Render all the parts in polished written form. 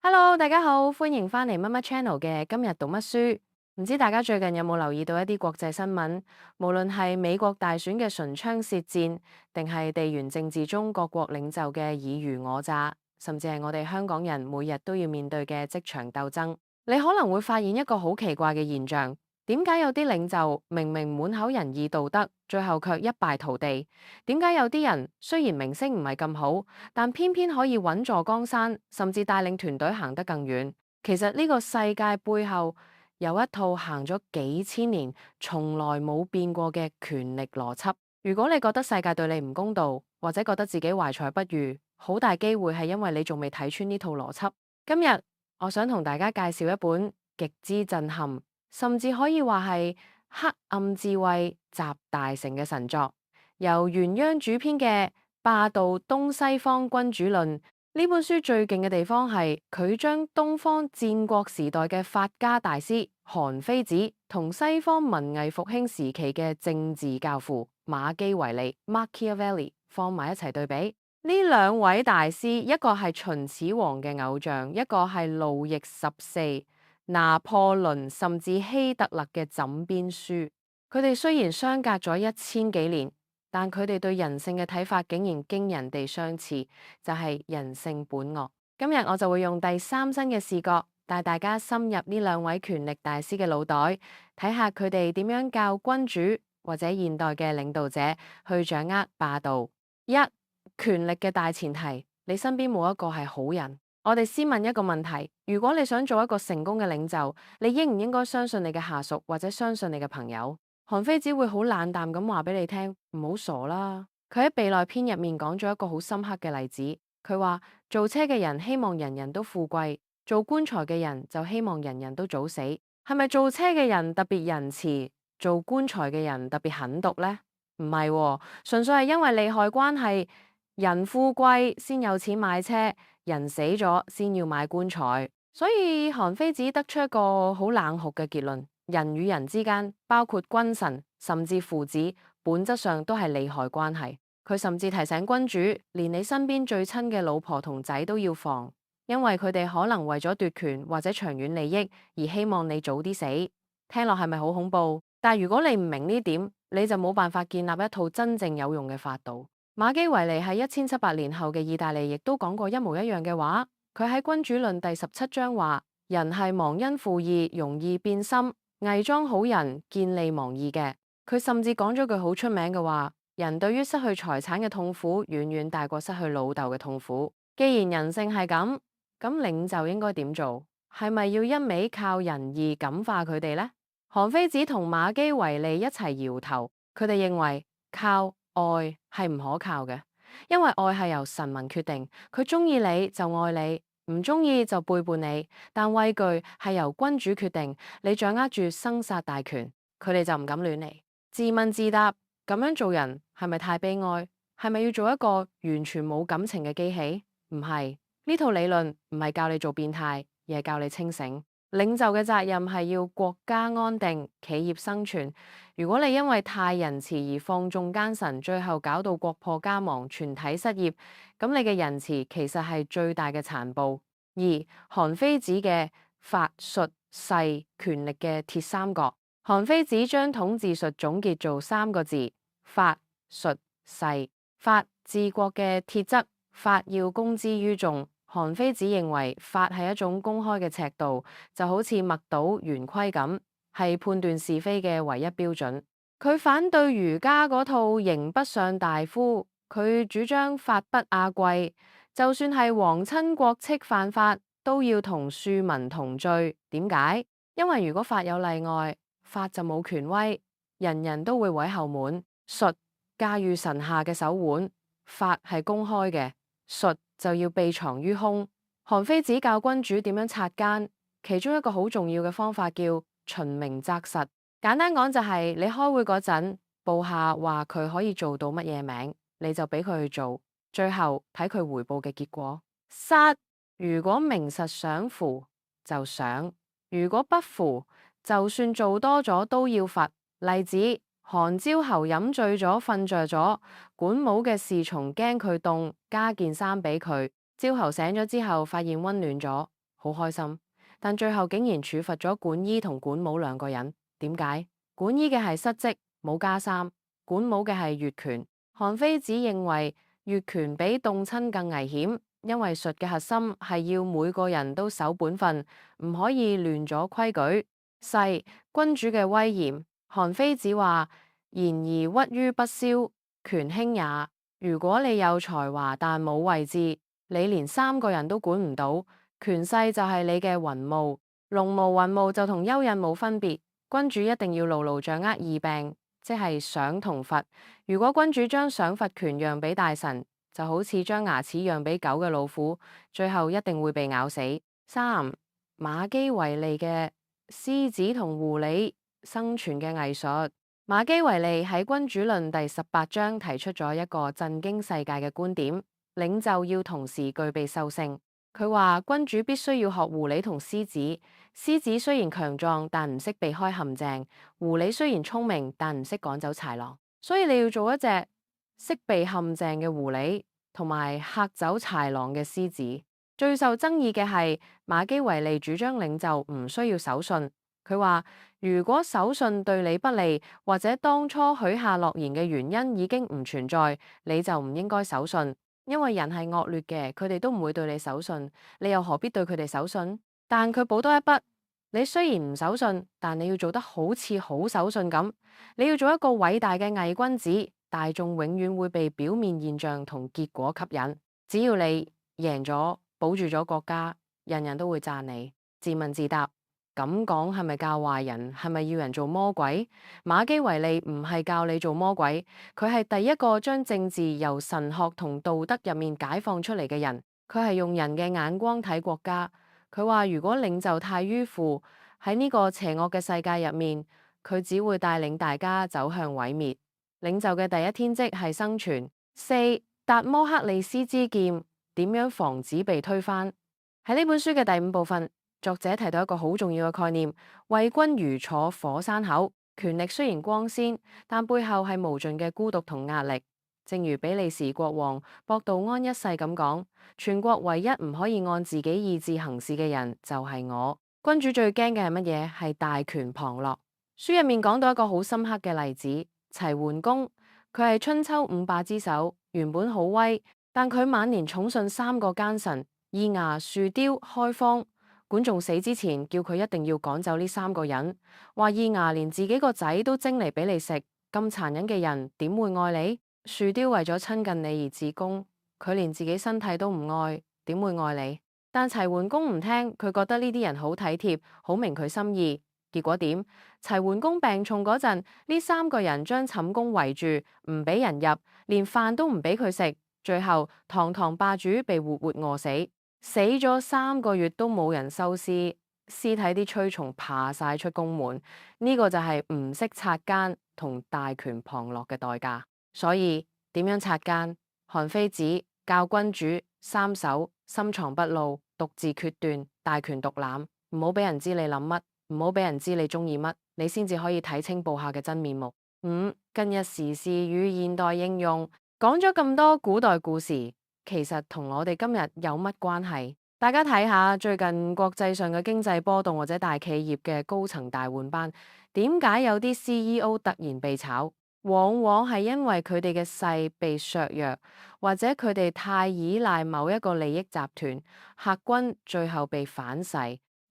Hello，大家好，歡迎返嚟乜乜 channel 嘅今日讀乜書。唔知大家最近有冇留意到一啲國際新聞？無論係美國大選嘅唇槍舌戰，定係地緣政治中各國領袖嘅爾虞我詐，甚至係我哋香港人每日都要面對嘅職場鬥爭，你可能會發現一個好奇怪嘅現象。點解有啲領袖明明滿口仁義道德，最後卻一敗塗地？點解有啲人雖然名聲唔係咁好，但偏偏可以穩坐江山，甚至帶領團隊行得更遠？其實呢個世界背後有一套行咗幾千年，從來冇變過嘅權力邏輯。如果你覺得世界對你唔公道，或者覺得自己懷才不遇，好大機會係因為你仲未睇穿呢套邏輯。今日我想同大家介紹一本極之震撼，甚至可以話係黑暗智慧集大成嘅神作，由原央主編嘅《霸道東西方君主論》。呢本書最勁嘅地方係佢將東方戰國時代嘅法家大師韓非子同西方文藝復興時期嘅政治教父馬基維利 Machiavelli 放埋一齊對比。呢兩位大師，一個係秦始皇嘅偶像，一個係路易十四、拿破崙甚至希特勒嘅枕邊書。佢哋雖然相隔咗1000幾年，但佢哋對人性嘅睇法竟然驚人地相似，就係人性本惡。今日我就會用第三身嘅視角，帶大家深入呢兩位權力大師嘅腦袋，睇下佢哋點樣教君主或者現代嘅領導者去掌握霸道。一、權力嘅大前提，你身邊冇一個係好人。我哋先問一個問題：如果你想做一個成功嘅領袖，你應唔應該相信你嘅下屬或者相信你嘅朋友？韓非子會好冷淡咁話俾你聽，唔好傻啦。佢喺《秘內篇》入面講咗一個好深刻嘅例子，佢話做車嘅人希望人人都富貴，做棺材嘅人就希望人人都早死。係咪做車嘅人特別仁慈，做棺材嘅人特別狠毒呢？唔係喎，純粹係因為利害關係。人富貴先有錢買車，人死咗先要買棺材。所以韓非子得出一個好冷酷嘅結論：人與人之間，包括君臣甚至父子，本質上都係利害關係。佢甚至提醒君主，連你身邊最親嘅老婆同仔都要防，因為佢哋可能為咗奪權或者長遠利益而希望你早啲死。聽落係咪好恐怖？但如果你唔明呢點，你就冇辦法建立一套真正有用嘅法度。馬基維利喺1700年後嘅意大利亦都講過一模一樣嘅話。佢喺《君主論》第17章話：人係忘恩負義，容易變心，偽裝好人，見利忘義嘅。佢甚至講咗句好出名嘅話：人對於失去財產嘅痛苦，遠遠大過失去老豆嘅痛苦。既然人性係咁，咁領袖應該點做？係咪要一味靠仁義感化佢哋呢？韓非子同馬基維利一齊搖頭，佢哋認為靠愛係唔可靠嘅，因為愛係由神明決定，佢中意你就愛你，唔中意就背叛你。但畏懼係由君主決定，你掌握住生殺大權，佢哋就唔敢亂嚟。自問自答，咁樣做人係咪太悲哀？係咪要做一個完全冇感情嘅機器？唔係，呢套理論唔係教你做變態，而係教你清醒。領袖嘅責任係要國家安定、企業生存。如果你因為太仁慈而放縱奸臣，最後搞到國破家亡、全體失業，咁你嘅仁慈其實係最大嘅殘暴。而韓非子嘅法術勢權力嘅鐵三角，韓非子將統治術總結做3個字：法術勢。法治國嘅鐵則，法要公之於眾。韓非子認為法係一種公開嘅尺度，就好似墨斗圓規咁，係判斷是非嘅唯一標準。佢反對儒家嗰套刑不上大夫，佢主張法不亞貴，就算係皇親國戚犯法，都要同庶民同罪。點解？因為如果法有例外，法就冇權威，人人都會毀後門。術駕馭臣下嘅手腕，法係公開嘅，術就要秘藏於空。韓非子教君主點樣察奸，其中一個好重要嘅方法叫循名擇實。簡單講就係你開會嗰陣，部下話佢可以做到乜嘢名，你就俾佢去做，最後睇佢回報嘅結果。殺，如果明實想符就賞，如果不符，就算做多咗都要罰。例子：韓昭侯飲醉咗瞓着咗，管帽嘅侍從驚佢凍，加件衫俾佢。昭侯醒咗之後發現溫暖咗，好開心。但最後竟然處罰咗管醫同管母兩個人，點解？管醫嘅係失職冇加衫，管母嘅係越權。韓非子認為越權比凍親更危險，因為術嘅核心係要每個人都守本分，唔可以亂咗規矩。四、君主嘅威嚴。韓非子話：言而屈於不肖，權輕也。如果你有才華但冇位置，你連三個人都管唔到，權勢就係你嘅雲霧，龍毛雲霧就同蚯蚓冇分別。君主一定要牢牢掌握二柄，即係賞同罰。如果君主將賞罰權讓俾大臣，就好似將牙齒讓俾狗嘅老虎，最後一定會被咬死。三、馬基維利嘅獅子同狐狸生存嘅藝術。馬基維利喺《君主論》第18章提出咗一個震驚世界嘅觀點：領袖要同時具備獸性。佢話君主必須要學狐狸同獅子。獅子雖然強壯，但唔識避開陷阱；狐狸雖然聰明，但唔識趕走豺狼。所以你要做一隻識避陷阱嘅狐狸，同埋嚇走豺狼嘅獅子。最受爭議嘅係馬基維利主張領袖唔需要守信。佢話如果守信對你不利，或者當初許下諾言嘅原因已經唔存在，你就唔應該守信。因為人係惡劣嘅，佢哋都唔會對你守信，你又何必對佢哋守信？但佢補多一筆，你雖然唔守信，但你要做得好似好守信咁，你要做一個偉大嘅偽君子，大眾永遠會被表面現象同結果吸引。只要你贏咗，保住咗國家，人人都會讚你。自問自答。咁講係咪教壞人？係咪要人做魔鬼？馬基維利唔係教你做魔鬼，佢係第一個將政治由神學同道德入面解放出嚟嘅人。佢係用人嘅眼光睇國家。佢話如果領袖太迂腐，喺呢個邪惡嘅世界入面，佢只會帶領大家走向毀滅。領袖嘅第一天職係生存。四、達摩克利斯之劍，點樣防止被推翻？喺呢本書嘅第5部分，作者提到一個好重要嘅概念：為君如坐火山口。權力雖然光鮮，但背後係無盡嘅孤獨同壓力。正如比利時國王博杜安一世咁講：全國唯一唔可以按自己意志行事嘅人就係我。君主最驚嘅係乜嘢？係大權旁落。書入面講到一個好深刻嘅例子：齊桓公，佢係春秋5霸之首，原本好威，但佢晚年寵信3個奸臣易牙、樹雕、開荒。管仲死之前，叫佢一定要趕走呢3個人，話易牙連自己個仔都蒸嚟俾你食，咁殘忍嘅人點會愛你？樹雕為咗親近你而自宮，佢連自己身體都唔愛，點會愛你？但齊桓公唔聽，佢覺得呢啲人好體貼，好明佢心意。結果點？齊桓公病重嗰陣，呢3個人將寢宮圍住，唔俾人入，連飯都唔俾佢食，最後堂堂霸主被活活餓死。死咗3個月都冇人收屍，屍體啲蛆蟲爬晒出宮門，呢個就係唔識察奸同大權旁落嘅代價。所以點樣察奸？韓非子教君主3守：深藏不露、獨自決斷、大權獨攬。唔好俾人知你諗乜，唔好俾人知你中意乜，你先至可以睇清部下嘅真面目。5、近日時事與現代應用。講咗咁多古代故事，其實同我哋今日有乜關係？大家睇下最近國際上嘅經濟波動或者大企業嘅高層大換班，點解有啲 CEO 突然被炒？往往係因為佢哋嘅勢被削弱，或者佢哋太依賴某一個利益集團，客軍最後被反噬。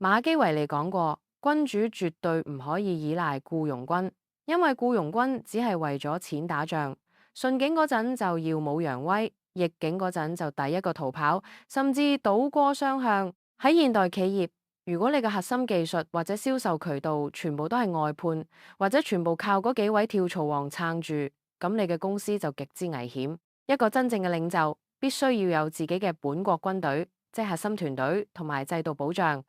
馬基維利講過，君主絕對唔可以依賴僱傭軍，因為僱傭軍只係為咗錢打仗，順境嗰陣就耀武揚威，逆境嗰陣就第一個逃跑，甚至倒戈相向。喺現代企業，如果你嘅核心技術或者銷售渠道全部都係外判，或者全部靠嗰幾位跳槽王撐住，咁你嘅公司就極之危險。一個真正嘅領袖必須要有自己嘅本國軍隊，即係核心團隊同埋制度保障。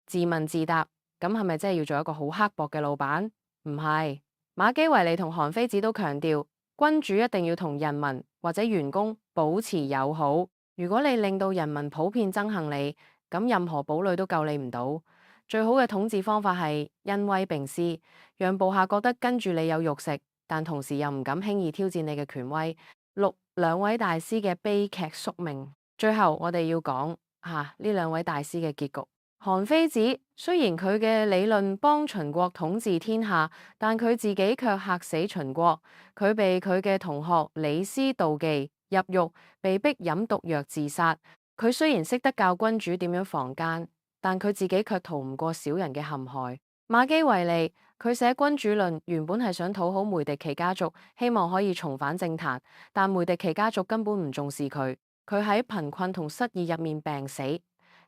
自問自答，咁係咪真係要做一個好刻薄嘅老闆？唔係。馬基維利同韓非子都強調，君主一定要同人民或者員工保持友好。如果你令到人民普遍憎恨你，咁任何堡壘都救你唔到。最好嘅統治方法係恩威並施，讓部下覺得跟住你有肉食，但同時又唔敢輕易挑戰你嘅權威。6、兩位大師嘅悲劇宿命。最後我哋要講呢2位大師嘅結局。韓非子雖然佢嘅理論幫秦國統治天下，但佢自己卻嚇死秦國。佢被佢嘅同學李斯妒忌，入獄，被逼飲毒藥自殺。佢雖然識得教君主點樣防奸，但佢自己卻逃唔過小人嘅陷害。馬基維利佢寫《君主論》原本係想討好梅迪奇家族，希望可以重返政壇，但梅迪奇家族根本唔重視佢。佢喺貧困同失意入面病死，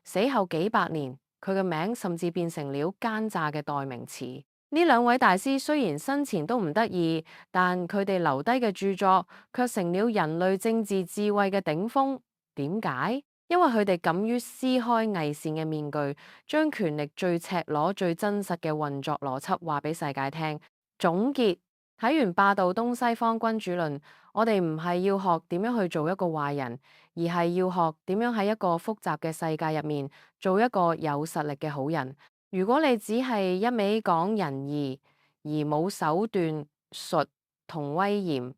死後幾百年。佢嘅名甚至變成了奸詐嘅代名詞。呢兩位大師雖然生前都唔得意，但佢哋留低嘅著作卻成了人類政治智慧嘅頂峰。點解？因為佢哋敢於撕開偽善嘅面具，將權力最赤裸、最真實嘅運作邏輯話俾世界聽。總結，睇完霸道東西方君主論，我哋唔係要學點樣去做一個壞人，而係要學點樣喺一個複雜嘅世界入面做一個有實力嘅好人。如果你只係一味講仁義，而冇手段、術同威嚴，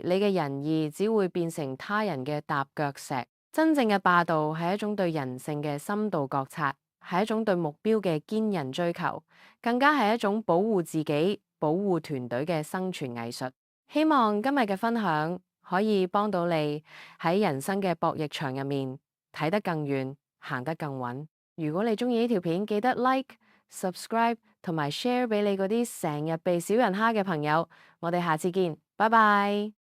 你嘅仁義只會變成他人嘅踏腳石。真正嘅霸道係一種對人性嘅深度覺察，係一種對目標嘅堅韌追求，更加係一種保護自己、保護團隊嘅生存藝術。希望今日嘅分享可以幫到你喺人生嘅博弈場入面睇得更遠，行得更穩。如果你中意呢條片，記得 like、subscribe 同埋 share 俾你嗰啲成日被小人蝦嘅朋友。我哋下次見，拜拜。